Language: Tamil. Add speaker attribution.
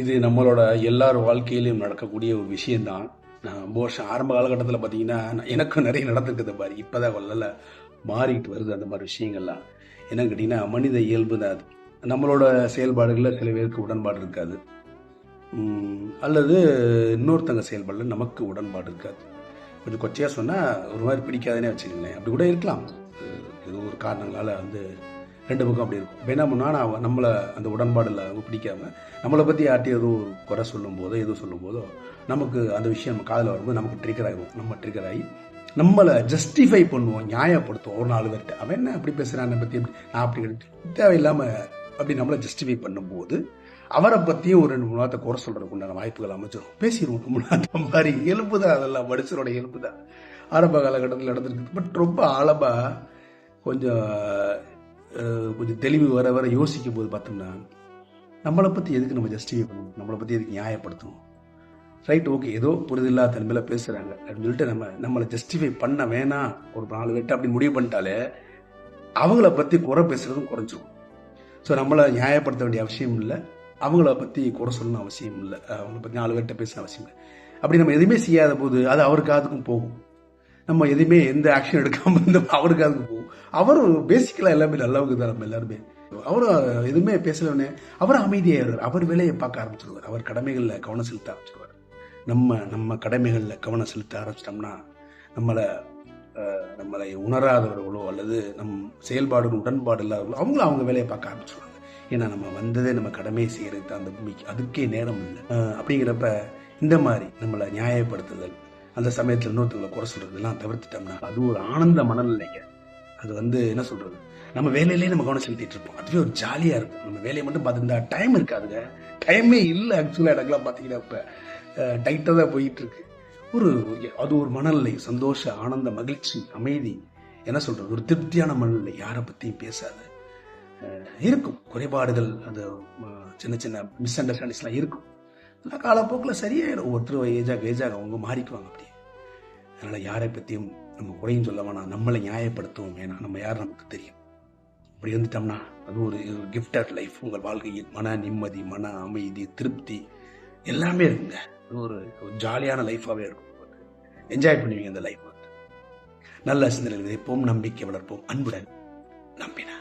Speaker 1: இது நம்மளோட எல்லார் வாழ்க்கையிலும் நடக்கக்கூடிய ஒரு விஷயம்தான். நான் ரொம்ப வருஷம் ஆரம்ப காலகட்டத்தில் பார்த்தீங்கன்னா, எனக்கும் நிறைய நடந்திருக்குது பாரு. இப்போ தான் வல்லல மாறிட்டு வருது அந்த மாதிரி விஷயங்கள்லாம். என்னன்னு கேட்டிங்கன்னா, மனித இயல்பு தான் அது. நம்மளோட செயல்பாடுகளில் சில பேருக்கு உடன்பாடு இருக்காது. அல்லது இன்னொருத்தங்க செயல்பாடில் நமக்கு உடன்பாடு இருக்காது. கொஞ்சம் கொச்சையாக சொன்னால் ஒரு மாதிரி பிடிக்காதுன்னே வச்சுக்கங்களேன். அப்படி கூட இருக்கலாம். ஏதோ ஒரு காரணங்களால் வந்து 2 பக்கம் அப்படி இருக்கும். இப்போ என்ன பண்ணால் நான் நம்மளை அந்த உடன்பாடில் அவங்க பிடிக்காம நம்மளை பற்றி யார்ட்டையும் ஏதோ குறை சொல்லும் போதோ எதுவும் சொல்லும் போதோ நமக்கு அந்த விஷயம் நம்ம காதில் வரும்போது நமக்கு ட்ரிகர் ஆகிடும். நம்ம ட்ரிகர் ஆகி நம்மளை ஜஸ்டிஃபை பண்ணுவோம், நியாயப்படுத்துவோம். ஒரு 4 பேர்கிட்ட அவன் என்ன அப்படி பேசுகிறான், என்னை பற்றி நான் அப்படி தேவையில்லாமல் அப்படி நம்மளை ஜஸ்டிஃபை பண்ணும்போது அவரை பற்றியும் ஒரு 2 3 வார்த்தை குறை சொல்கிறதுக்கு உண்டான வாய்ப்புகள் அமைச்சிடும். பேசிடுவோம். நம்ம அந்த மாதிரி இயல்பு தான், அதெல்லாம் மனுஷனோட இயல்பு தான். ஆரம்ப காலகட்டத்தில் நடந்திருக்கு. பட் ரொம்ப ஆழமாக கொஞ்சம் கொஞ்சம் தெளிவு வர வர யோசிக்கும் போது பார்த்தோம்னா, நம்மளை பற்றி எதுக்கு நம்ம ஜஸ்டிஃபை பண்ணணும், நம்மளை பற்றி எதுக்கு நியாயப்படுத்தணும். ரைட், ஓகே, ஏதோ புரிதில்லா தன்மையில் பேசுகிறாங்க அப்படின்னு சொல்லிட்டு நம்மளை ஜஸ்டிஃபை பண்ண வேணாம், ஒரு 4 வெட்டு அப்படின்னு முடிவு பண்ணிட்டாலே அவங்கள பற்றி குறை பேசுகிறதும் குறைஞ்சிடும். ஸோ நம்மளை நியாயப்படுத்த வேண்டிய அவசியம் இல்லை, அவங்கள பற்றி குறை சொல்லணும் அவசியம் இல்லை, அவங்கள பற்றி 4 பேர்கிட்ட பேச அவசியம் இல்லை. அப்படி நம்ம எதுவுமே செய்யாத போது அது அவருக்கு அதுக்கும் போகும். நம்ம எதுவுமே எந்த ஆக்ஷன் எடுக்காமல் இருந்தோம் அவருக்கு அதுக்கு போகும். அவரும் பேசிக்கலாக எல்லாமே நல்லவங்க தான். நம்ம எல்லாருமே அவரும் எதுவுமே பேசலன்னு அவரும் அமைதியாகிறார். அவர் வேலையை பார்க்க ஆரம்பிச்சிருவார். அவர் கடமைகளில் கவனம் செலுத்த ஆரம்பிச்சிருவார். நம்ம கடமைகளில் கவனம் செலுத்த ஆரம்பிச்சிட்டோம்னா நம்மளை உணராதவர்களோ அல்லது நம் செயல்பாடுகள் உடன்பாடு இல்லாதவர்களோ அவங்களும் அவங்க வேலையை பார்க்க ஆரம்பிச்சிருவாங்க. ஏன்னா நம்ம வந்ததே நம்ம கடமையை செய்யறதுக்கு தான், அந்த பூமிக்கு அதுக்கே நேரம் இல்லை. அப்படிங்கிறப்ப இந்த மாதிரி நம்மளை நியாயப்படுத்துதல், அந்த சமயத்தில் இன்னொருத்தவங்களை குறை சொல்றதெல்லாம் தவிர்த்துட்டோம்னா அது ஒரு ஆனந்த மனநிலைங்க. அது வந்து என்ன சொல்றது, நம்ம வேலையிலேயே நம்ம கவனம் செலுத்திட்டு இருப்போம். அதுவே ஒரு ஜாலியா இருக்கும். நம்ம வேலையை மட்டும் பார்த்துருந்தா டைம் இருக்காதுங்க. டைமே இல்லை ஆக்சுவலாக. எனக்குலாம் பார்த்தீங்கன்னா இப்போ டைட்டாக தான் போயிட்டு இருக்கு. அது ஒரு மனநிலை, சந்தோஷ ஆனந்த மகிழ்ச்சி அமைதி, என்ன சொல்றது, ஒரு திருப்தியான மனநிலை. யாரை பற்றியும் பேசாது. இருக்கும் குறைபாடுகள், அந்த சின்ன சின்ன மிஸ் அண்டர்ஸ்டாண்டிங்ஸ்லாம் இருக்கும். அதெல்லாம் காலப்போக்கில் சரியாயிடும். ஒவ்வொருத்தரும் ஏஜாக அவங்க மாறிக்குவாங்க அப்படியே. அதனால் யாரை பற்றியும் நம்ம குறையும் சொல்ல வேணாம், நம்மளை நியாயப்படுத்துவோம். ஏன்னா நம்ம யார் நமக்கு தெரியும். அப்படி இருந்துட்டோம்னா அது ஒரு கிஃப்டட் லைஃப். உங்கள் வாழ்க்கையில் மன நிம்மதி, மன அமைதி, திருப்தி எல்லாமே இருக்குங்க. அது ஒரு ஜாலியான லைஃபாகவே இருக்கும். என்ஜாய் பண்ணுவீங்க அந்த லைஃப். நல்ல சிந்தனை விதைப்போம், நம்பிக்கை வளர்ப்போம், அன்புடன் நம்பினா.